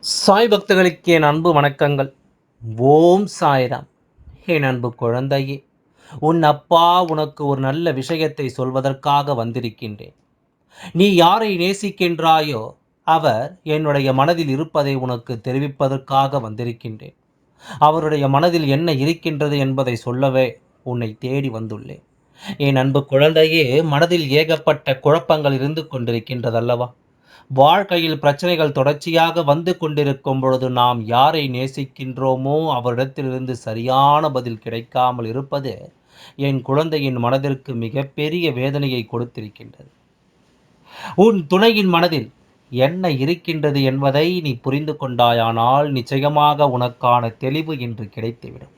சாய் பக்தர்களுக்கு என் அன்பு வணக்கங்கள். ஓம் சாய்ராம். என் அன்பு குழந்தையே, உன் அப்பா உனக்கு ஒரு நல்ல விஷயத்தை சொல்வதற்காக வந்திருக்கின்றேன். நீ யாரை நேசிக்கின்றாயோ அவர் என்னுடைய மனதில் இருப்பதை உனக்கு தெரிவிப்பதற்காக வந்திருக்கின்றேன். அவருடைய மனதில் என்ன இருக்கின்றது என்பதை சொல்லவே உன்னை தேடி வந்துள்ளேன். என் அன்பு குழந்தையே, மனதில் ஏகப்பட்ட குழப்பங்கள் இருந்து கொண்டிருக்கின்றதல்லவா? வாழ்க்கையில் பிரச்சனைகள் தொடர்ச்சியாக வந்து கொண்டிருக்கும் பொழுது நாம் யாரை நேசிக்கின்றோமோ அவரிடத்திலிருந்து சரியான பதில் கிடைக்காமல் இருப்பது என் குழந்தையின் மனதிற்கு மிகப்பெரிய வேதனையை கொடுத்திருக்கின்றது. உன் துணையின் மனதில் என்ன இருக்கின்றது என்பதை நீ புரிந்து கொண்டாயானால் நிச்சயமாக உனக்கான தெளிவு இன்று கிடைத்துவிடும்.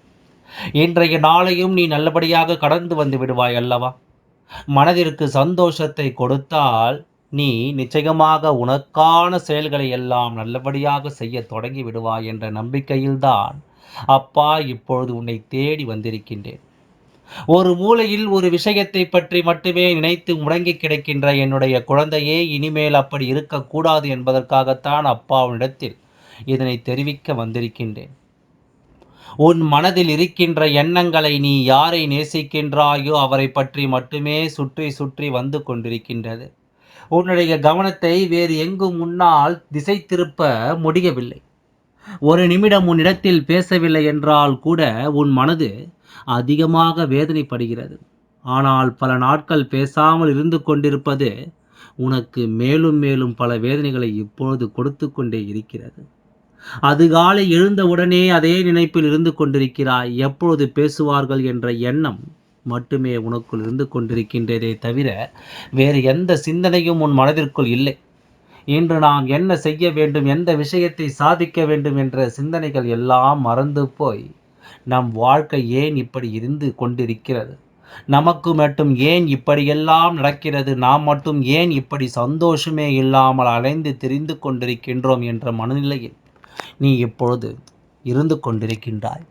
இன்றைய நாளையும் நீ நல்லபடியாக கடந்து வந்து விடுவாய் அல்லவா? மனதிற்கு சந்தோஷத்தை கொடுத்தால் நீ நிச்சயமாக உனக்கான செயல்களை எல்லாம் நல்லபடியாக செய்ய தொடங்கி விடுவாய் என்ற நம்பிக்கையில்தான் அப்பா இப்பொழுது உன்னை தேடி வந்திருக்கின்றேன். ஒரு மூலையில் ஒரு விஷயத்தை பற்றி மட்டுமே நினைத்து முடங்கி கிடக்கின்ற என்னுடைய குழந்தையே, இனிமேல் அப்படி இருக்கக்கூடாது என்பதற்காகத்தான் அப்பா உன்னிடத்தில் இதனை தெரிவிக்க வந்திருக்கின்றேன். உன் மனதில் இருக்கின்ற எண்ணங்களை நீ யாரை நேசிக்கின்றாயோ அவரை பற்றி மட்டுமே சுற்றி சுற்றி வந்து கொண்டிருக்கின்றது. உன்னுடைய கவனத்தை வேறு எங்கும் உன்னால் திசை திருப்ப முடியவில்லை. ஒரு நிமிடம் உன்னிடத்தில் பேசவில்லை என்றால் கூட உன் மனது அதிகமாக வேதனைப்படுகிறது. ஆனால் பல நாட்கள் பேசாமல் இருந்து கொண்டிருப்பது உனக்கு மேலும் மேலும் பல வேதனைகளை இப்பொழுது கொடுத்து கொண்டே இருக்கிறது. அதிகாலை எழுந்தவுடனே அதே நினைப்பில் இருந்து கொண்டிருக்கிறாய். எப்பொழுது பேசுவார்கள் என்ற எண்ணம் மட்டுமே உனக்குள் இருந்து கொண்டிருக்கின்றதே தவிர வேறு எந்த சிந்தனையும் உன் மனதிற்குள் இல்லை. இன்று நாம் என்ன செய்ய வேண்டும், எந்த விஷயத்தை சாதிக்க வேண்டும் என்ற சிந்தனைகள் எல்லாம் மறந்து போய் நம் வாழ்க்கை ஏன் இப்படி இருந்து கொண்டிருக்கிறது, நமக்கு மட்டும் ஏன் இப்படியெல்லாம் நடக்கிறது, நாம் மட்டும் ஏன் இப்படி சந்தோஷமே இல்லாமல் அலைந்து திரிந்து கொண்டிருக்கின்றோம் என்ற மனநிலையில் நீ இப்பொழுது இருந்து கொண்டிருக்கின்றாய்.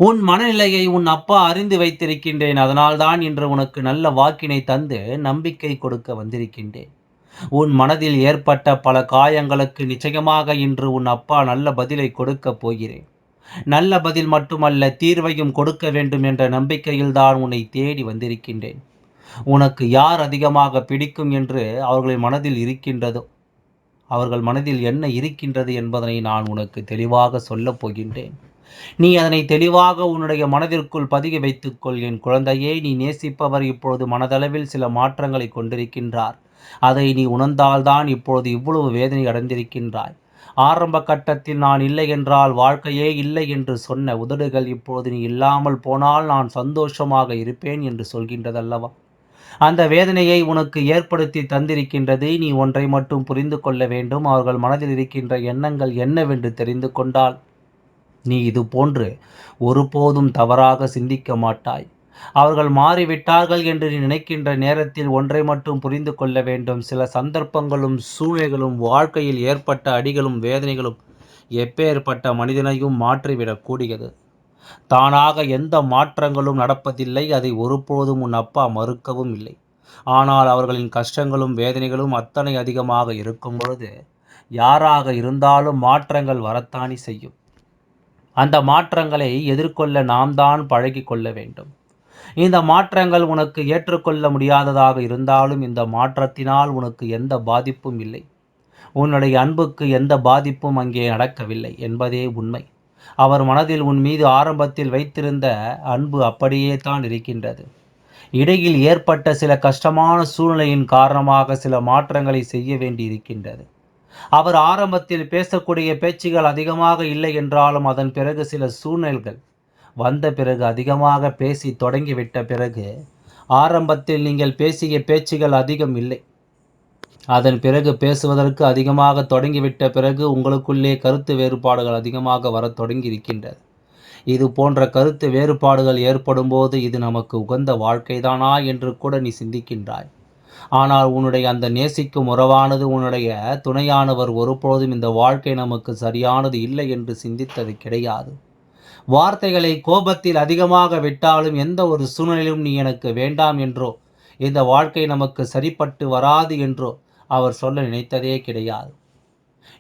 உன் மனநிலையை உன் அப்பா அறிந்து வைத்திருக்கின்றேன். அதனால்தான் இன்று உனக்கு நல்ல வாக்கினை தந்து நம்பிக்கை கொடுக்க வந்திருக்கின்றேன். உன் மனதில் ஏற்பட்ட பல காயங்களுக்கு நிச்சயமாக இன்று உன் அப்பா நல்ல பதிலை கொடுக்கப் போகிறேன். நல்ல பதில் மட்டுமல்ல, தீர்வையும் கொடுக்க வேண்டும் என்ற நம்பிக்கையில்தான் உன்னை தேடி வந்திருக்கின்றேன். உனக்கு யார் அதிகமாக பிடிக்கும் என்று அவர்களின் மனதில் இருக்கின்றதோ, அவர்கள் மனதில் என்ன இருக்கின்றது என்பதனை நான் உனக்கு தெளிவாக சொல்லப் போகின்றேன். நீ அதனை தெளிவாக உன்னுடைய மனதிற்குள் பதிய வைத்துக்கொள். என் குழந்தையே, நீ நேசிப்பவர் இப்பொழுது மனதளவில் சில மாற்றங்களை கொண்டிருக்கின்றார். அதை நீ உணர்ந்தால்தான் இப்பொழுது இவ்வளவு வேதனை அடைந்திருக்கின்றாய். ஆரம்ப கட்டத்தில் நான் இல்லை என்றால் வாழ்க்கையே இல்லை என்று சொன்ன உதடுகள் இப்பொழுது நீ இல்லாமல் போனால் நான் சந்தோஷமாக இருப்பேன் என்று சொல்கின்றதல்லவா? அந்த வேதனையை உனக்கு ஏற்படுத்தி தந்திருக்கின்றது. நீ ஒன்றை மட்டும் புரிந்து கொள்ள வேண்டும். அவர்கள் மனதில் இருக்கின்ற எண்ணங்கள் என்னவென்று தெரிந்து கொண்டால் நீ இது போன்று ஒருபோதும் தவறாக சிந்திக்க மாட்டாய். அவர்கள் மாறிவிட்டார்கள் என்று நீ நினைக்கின்ற நேரத்தில் ஒன்றை மட்டும் புரிந்து கொள்ள வேண்டும். சில சந்தர்ப்பங்களும் சூழ்நிலைகளும் வாழ்க்கையில் ஏற்பட்ட அடிகளும் வேதனைகளும் எப்பேற்பட்ட மனிதனையும் மாற்றிவிடக்கூடியது. தானாக எந்த மாற்றங்களும் நடப்பதில்லை. அதை ஒருபோதும் உன் அப்பா மறுக்கவும் இல்லை. ஆனால் அவர்களின் கஷ்டங்களும் வேதனைகளும் அத்தனை அதிகமாக இருக்கும் பொழுது யாராக இருந்தாலும் மாற்றங்கள் வரத்தானே செய்யும். அந்த மாற்றங்களை எதிர்கொள்ள நாம் தான் பழகி கொள்ள வேண்டும். இந்த மாற்றங்கள் உனக்கு ஏற்றுக்கொள்ள முடியாததாக இருந்தாலும் இந்த மாற்றத்தினால் உனக்கு எந்த பாதிப்பும் இல்லை. உன்னுடைய அன்புக்கு எந்த பாதிப்பும் அங்கே நடக்கவில்லை என்பதே உண்மை. அவர் மனதில் உன் மீது ஆரம்பத்தில் வைத்திருந்த அன்பு அப்படியே தான் இருக்கின்றது. இடையில் ஏற்பட்ட சில கஷ்டமான சூழ்நிலையின் காரணமாக சில மாற்றங்களை செய்ய வேண்டி இருக்கின்றது. அவர் ஆரம்பத்தில் பேசக்கூடிய பேச்சுகள் அதிகமாக இல்லை என்றாலும் அதன் பிறகு சில சூழ்நிலைகள் வந்த பிறகு அதிகமாக பேசி தொடங்கிவிட்ட பிறகு ஆரம்பத்தில் நீங்கள் பேசிய பேச்சுகள் அதிகம் இல்லை. அதன் பிறகு பேசுவதற்கு அதிகமாக தொடங்கிவிட்ட பிறகு உங்களுக்குள்ளே கருத்து வேறுபாடுகள் அதிகமாக வரத் தொடங்கி இருக்கின்றது. இது போன்ற கருத்து வேறுபாடுகள் ஏற்படும் போது இது நமக்கு உகந்த வாழ்க்கைதானா என்று கூட நீ சிந்திக்கின்றாய். ஆனால் உன்னுடைய அந்த நேசிக்கும் உறவானது, உன்னுடைய துணையானவர் ஒருபொழுதும் இந்த வாழ்க்கை நமக்கு சரியானது இல்லை என்று சிந்தித்தது கிடையாது. வார்த்தைகளை கோபத்தில் அதிகமாக விட்டாலும் எந்த ஒரு சூழ்நிலையிலும் நீ எனக்கு வேண்டாம் என்றோ, இந்த வாழ்க்கை நமக்கு சரிப்பட்டு வராது என்றோ அவர் சொல்ல நினைத்ததே கிடையாது.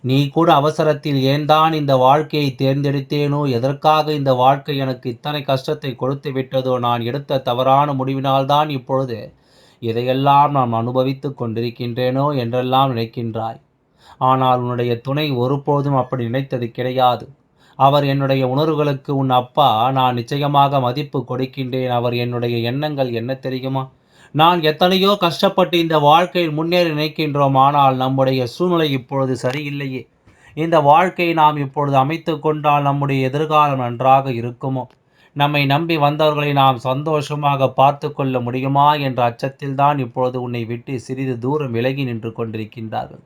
நீ கூட அவசரத்தில் ஏன்தான் இந்த வாழ்க்கையை தேர்ந்தெடுத்தேனோ, எதற்காக இந்த வாழ்க்கை எனக்கு இத்தனை கஷ்டத்தை கொடுத்து விட்டதோ, நான் எடுத்த தவறான முடிவினால்தான் இப்பொழுது இதையெல்லாம் நான் அனுபவித்துக் கொண்டிருக்கின்றேனோ என்றெல்லாம் நினைக்கின்றாய். ஆனால் உன்னுடைய துணை ஒருபோதும் அப்படி நினைத்தது கிடையாது. அவர் என்னுடைய உணர்வுகளுக்கு உன் அப்பா நான் நிச்சயமாக மதிப்பு கொடுக்கின்றேன். அவர் என்னுடைய எண்ணங்கள் என்ன தெரியுமா? நான் எத்தனையோ கஷ்டப்பட்டு இந்த வாழ்க்கையில் முன்னேற நினைக்கின்றோம். ஆனால் நம்முடைய சூழ்நிலை இப்பொழுது சரியில்லையே. இந்த வாழ்க்கையை நாம் இப்பொழுது அமைத்துக் கொண்டால் நம்முடைய எதிர்காலம் நன்றாக இருக்குமோ? நம்மை நம்பி வந்தவர்களை நாம் சந்தோஷமாக பார்த்து கொள்ள முடியுமா என்ற அச்சத்தில்தான் இப்பொழுது உன்னை விட்டு சிறிது தூரம் விலகி நின்று கொண்டிருக்கின்றார்கள்.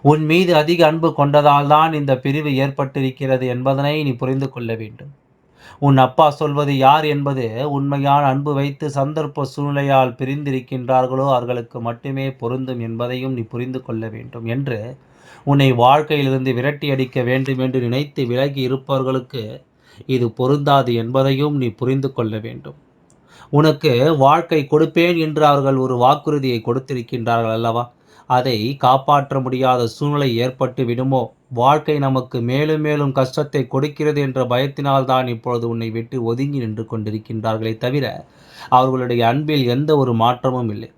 உன் மீது அதிக அன்பு கொண்டதால் தான் இந்த பிரிவு ஏற்பட்டிருக்கிறது என்பதனை நீ புரிந்து கொள்ள வேண்டும். உன் அப்பா சொல்வது யார் என்பது உண்மையான அன்பு வைத்து சந்தர்ப்ப சூழ்நிலையால் பிரிந்திருக்கின்றார்களோ அவர்களுக்கு மட்டுமே பொருந்தும் என்பதையும் நீ புரிந்து கொள்ள வேண்டும் என்று உன்னை வாழ்க்கையிலிருந்து விரட்டி அடிக்க வேண்டும் என்று நினைத்து விலகி இருப்பவர்களுக்கு இது பொருந்தாது என்பதையும் நீ புரிந்து கொள்ள வேண்டும். உனக்கு வாழ்க்கை கொடுப்பேன் என்று அவர்கள் ஒரு வாக்குறுதியை கொடுத்திருக்கின்றார்கள் அல்லவா? அதை காப்பாற்ற முடியாத சூழ்நிலை ஏற்பட்டு விடுமோ? வாழ்க்கை நமக்கு மேலும் மேலும் கஷ்டத்தை கொடுக்கிறது என்ற பயத்தினால் தான் இப்பொழுது உன்னை விட்டு ஒதுங்கி நின்று கொண்டிருக்கின்றார்களே தவிர, அவர்களுடைய அன்பில் எந்த ஒரு மாற்றமும் இல்லை.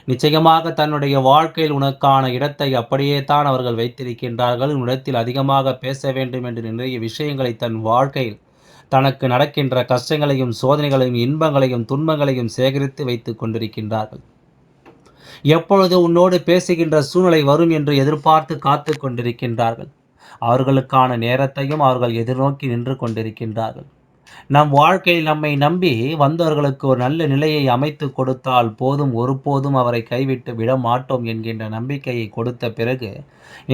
நிச்சயமாக தன்னுடைய வாழ்க்கையில் உனக்கான இடத்தை அப்படியே தான் அவர்கள் வைத்திருக்கின்றார்கள். உன்னிடத்தில் அதிகமாக பேச வேண்டும் என்று நிறைய விஷயங்களை தன் வாழ்க்கையில் தனக்கு நடக்கின்ற கஷ்டங்களையும், சோதனைகளையும், இன்பங்களையும், துன்பங்களையும் சேகரித்து வைத்துக் கொண்டிருக்கின்றார்கள். எப்பொழுது உன்னோடு பேசுகின்ற சூழ்நிலை வரும் என்று எதிர்பார்த்து காத்து கொண்டிருக்கின்றார்கள். அவர்களுக்கான நேரத்தையும் அவர்கள் எதிர்நோக்கி நின்று கொண்டிருக்கின்றார்கள். நம் வாழ்க்கையில் நம்மை நம்பி வந்தவர்களுக்கு ஒரு நல்ல நிலையை அமைத்து கொடுத்தால் போதும், ஒருபோதும் அவரை கைவிட்டு விட மாட்டோம் என்கின்ற நம்பிக்கையை கொடுத்த பிறகு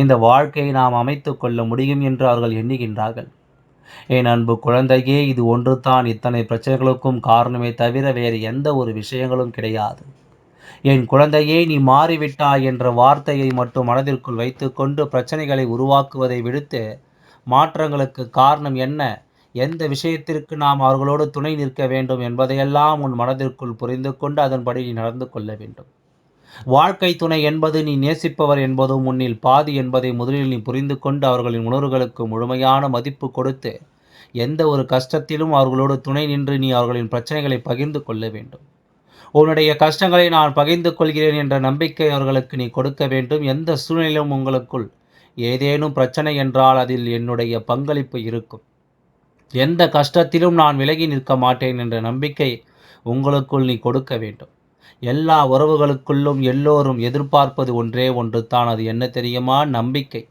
இந்த வாழ்க்கையை நாம் அமைத்து கொள்ள முடியும் என்று அவர்கள் எண்ணுகின்றார்கள். என் அன்பு குழந்தையே, இது ஒன்று தான் இத்தனை பிரச்சனைகளுக்கும் காரணமே தவிர வேறு எந்த ஒரு விஷயங்களும் கிடையாது. என் குழந்தையே, நீ மாறிவிட்டாய் என்ற வார்த்தையை மட்டும் மனதிற்குள் வைத்துக்கொண்டு பிரச்சனைகளை உருவாக்குவதை விடுத்து, மாற்றங்களுக்கு காரணம் என்ன, எந்த விஷயத்திற்கு நாம் அவர்களோடு துணை நிற்க வேண்டும் என்பதையெல்லாம் உன் மனதிற்குள் புரிந்து கொண்டு அதன்படி நீ நடந்து கொள்ள வேண்டும். வாழ்க்கை துணை என்பது நீ நேசிப்பவர் என்பதும் உன்னில் பாதி என்பதை முதலில் நீ புரிந்து கொண்டு அவர்களின் உணர்வுகளுக்கு முழுமையான மதிப்பு கொடுத்து எந்த ஒரு கஷ்டத்திலும் அவர்களோடு துணை நின்று நீ அவர்களின் பிரச்சனைகளை பகிர்ந்து கொள்ள வேண்டும். உன்னுடைய கஷ்டங்களை நான் பகிர்ந்து கொள்கிறேன் என்ற நம்பிக்கை அவர்களுக்கு நீ கொடுக்க வேண்டும். எந்த சூழ்நிலையிலும் உங்களுக்குள் ஏதேனும் பிரச்சனை என்றால் அதில் என்னுடைய பங்களிப்பு இருக்கும். எந்த கஷ்டத்திலும் நான் விலகி நிற்க மாட்டேன் என்ற நம்பிக்கை உங்களுக்குள் நீ கொடுக்க வேண்டும். எல்லா உறவுகளுக்குள்ளும் எல்லோரும் எதிர்பார்ப்பது ஒன்றே ஒன்று தான். அது என்ன தெரியுமா? நம்பிக்கை.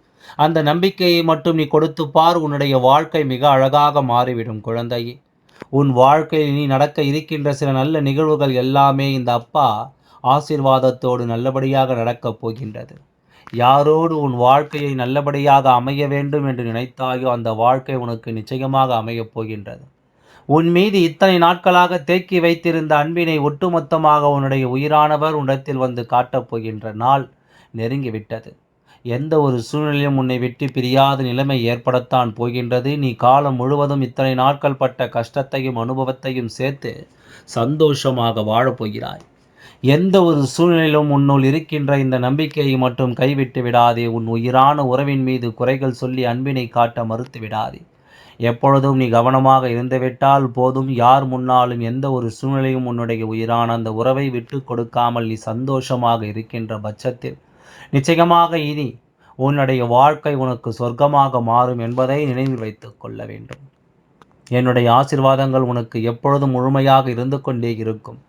அந்த நம்பிக்கையை மட்டும் நீ கொடுத்து பார், உன்னுடைய வாழ்க்கை மிக அழகாக மாறிவிடும் குழந்தையே. உன் வாழ்க்கையில் நீ நடக்க இருக்கின்ற சில நல்ல நிகழ்வுகள் எல்லாமே இந்த அப்பா ஆசீர்வாதத்தோடு நல்லபடியாக நடக்கப் போகின்றது. யாரோடு உன் வாழ்க்கையை நல்லபடியாக அமைய வேண்டும் என்று நினைத்தாயோ அந்த வாழ்க்கை உனக்கு நிச்சயமாக அமையப் போகின்றது. உன் மீது இத்தனை நாட்களாக தேக்கி வைத்திருந்த அன்பினை ஒட்டுமொத்தமாக உன்னுடைய உயிரானவர் உன்னிடத்தில் வந்து காட்டப் போகின்ற நாள் நெருங்கிவிட்டது. எந்த ஒரு சூழ்நிலையும் உன்னை விட்டு பிரியாத நிலைமை ஏற்படத்தான் போகின்றது. நீ காலம் முழுவதும் இத்தனை நாட்கள் பட்ட கஷ்டத்தையும் அனுபவத்தையும் சேர்த்து சந்தோஷமாக வாழப்போகிறாய். எந்த ஒரு சூழ்நிலையிலும் உன்னுள் இருக்கின்ற இந்த நம்பிக்கையை மட்டும் கைவிட்டு விடாதே. உன் உயிரான உறவின் மீது குறைகள் சொல்லி அன்பினை காட்ட மறுத்து விடாதே. எப்பொழுதும் நீ கவனமாக இருந்துவிட்டால் போதும். யார் முன்னாலும் எந்த ஒரு சூழ்நிலையும் உன்னுடைய உயிரான அந்த உறவை விட்டு கொடுக்காமல் நீ சந்தோஷமாக இருக்கின்ற பட்சத்தில் நிச்சயமாக இனி உன்னுடைய வாழ்க்கை உனக்கு சொர்க்கமாக மாறும் என்பதை நினைவில் வைத்துக் கொள்ள வேண்டும். என்னுடைய ஆசீர்வாதங்கள் உனக்கு எப்பொழுதும் முழுமையாக இருந்து கொண்டே இருக்கும்.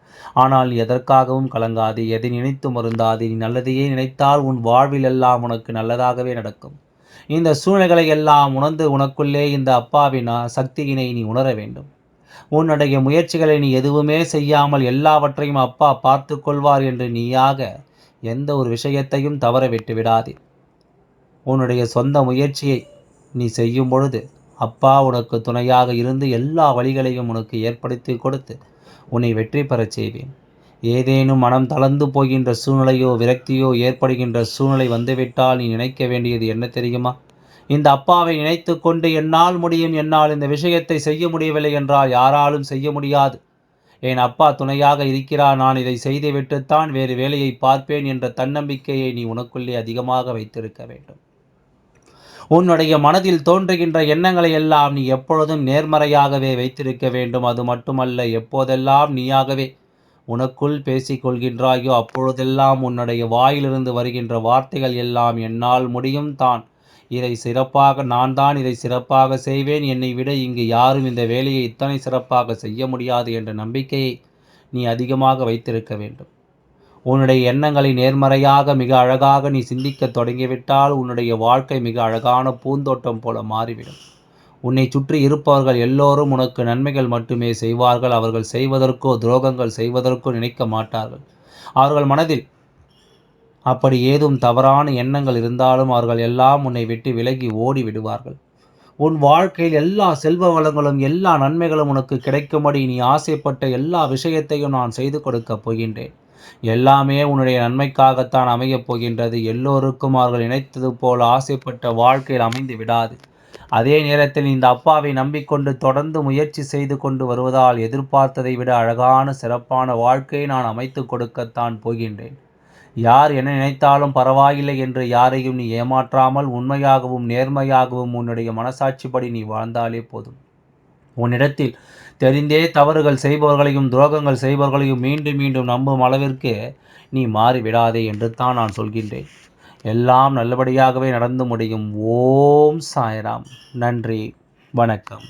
ஆனால் நீ எதற்காகவும் கலங்காதே, எதை நினைத்து மருந்தாதே. நீ நல்லதையே நினைத்தால் உன் வாழ்வில் எல்லாம் உனக்கு நல்லதாகவே நடக்கும். இந்த சூழ்நிலைகளை எல்லாம் உணர்ந்து உனக்குள்ளே இந்த அப்பாவின் சக்தியினை நீ உணர வேண்டும். உன்னுடைய முயற்சிகளை நீ எதுவுமே செய்யாமல் எல்லாவற்றையும் அப்பா பார்த்து கொள்வார் என்று நீயாக எந்த ஒரு விஷயத்தையும் தவற விட்டு விடாதே. உன்னுடைய சொந்த முயற்சியை நீ செய்யும் பொழுது அப்பா உனக்கு துணையாக இருந்து எல்லா வழிகளையும் உனக்கு ஏற்படுத்தி கொடுத்து உன்னை வெற்றி பெறச் செய்வேன். ஏதேனும் மனம் தளர்ந்து போகின்ற சூழ்நிலையோ விரக்தியோ ஏற்படுகின்ற சூழ்நிலை வந்துவிட்டால் நீ நினைக்க வேண்டியது என்ன தெரியுமா? இந்த அப்பாவை நினைத்து கொண்டு என்னால் முடியும், என்னால் இந்த விஷயத்தை செய்ய முடியவில்லை என்றால் யாராலும் செய்ய முடியாது. என் அப்பா துணையாக இருக்கிறார், நான் இதை செய்துவிட்டுத்தான் வேறு வேலையை பார்ப்பேன் என்ற தன்னம்பிக்கையை நீ உனக்குள்ளே அதிகமாக வைத்திருக்க வேண்டும். உன்னுடைய மனதில் தோன்றுகின்ற எண்ணங்களை எல்லாம் நீ எப்பொழுதும் நேர்மறையாகவே வைத்திருக்க வேண்டும். அது மட்டுமல்ல, எப்போதெல்லாம் நீயாகவே உனக்குள் பேசிக் கொள்கின்றாயோ அப்பொழுதெல்லாம் உன்னுடைய வாயிலிருந்து வருகின்ற வார்த்தைகள் எல்லாம் என்னால் முடியும் தான், நான் தான் இதை சிறப்பாக செய்வேன், என்னை விட இங்கு யாரும் இந்த வேலையை இத்தனை சிறப்பாக செய்ய முடியாது என்ற நம்பிக்கையை நீ அதிகமாக வைத்திருக்க வேண்டும். உன்னுடைய எண்ணங்களை நேர்மறையாக மிக அழகாக நீ சிந்திக்கத் தொடங்கிவிட்டால் உன்னுடைய வாழ்க்கை மிக அழகான பூந்தோட்டம் போல மாறிவிடும். உன்னை சுற்றி இருப்பவர்கள் எல்லோரும் உனக்கு நன்மைகள் மட்டுமே செய்வார்கள். அவர்கள் செய்வதற்கோ துரோகங்கள் செய்வதற்கோ நினைக்க மாட்டார்கள். அவர்கள் மனதில் அப்படி ஏதும் தவறான எண்ணங்கள் இருந்தாலும் அவர்கள் எல்லாம் உன்னை விட்டு விலகி ஓடி விடுவார்கள். உன் வாழ்க்கையில் எல்லா செல்வ வளங்களும் எல்லா நன்மைகளும் உனக்கு கிடைக்கும்படி நீ ஆசைப்பட்ட எல்லா விஷயத்தையும் நான் செய்து கொடுக்கப் போகின்றேன். எல்லாமே உன்னுடைய நன்மைக்காகத்தான் அமையப் போகின்றது. எல்லோருக்கும் அவர்கள் நினைத்தது போல் ஆசைப்பட்ட வாழ்க்கையில் அமைந்து விடாது. அதே நேரத்தில் இந்த அப்பாவை நம்பிக்கொண்டு தொடர்ந்து முயற்சி செய்து கொண்டு வருவதால் எதிர்பார்த்ததை விட அழகான சிறப்பான வாழ்க்கையை நான் அமைத்து கொடுக்கத்தான் போகின்றேன். யார் என்ன நினைத்தாலும் பரவாயில்லை என்று யாரையும் நீ ஏமாற்றாமல் உண்மையாகவும் நேர்மையாகவும் உன்னுடைய மனசாட்சிப்படி நீ வாழ்ந்தாலே போதும். உன்னிடத்தில் தெரிந்தே தவறுகள் செய்பவர்களையும் துரோகங்கள் செய்பவர்களையும் மீண்டும் மீண்டும் நம்பும் அளவிற்கு நீ மாறிவிடாதே என்று தான் நான் சொல்கின்றேன். எல்லாம் நல்லபடியாகவே நடந்து முடியும். ஓம் சாய்ராம். நன்றி, வணக்கம்.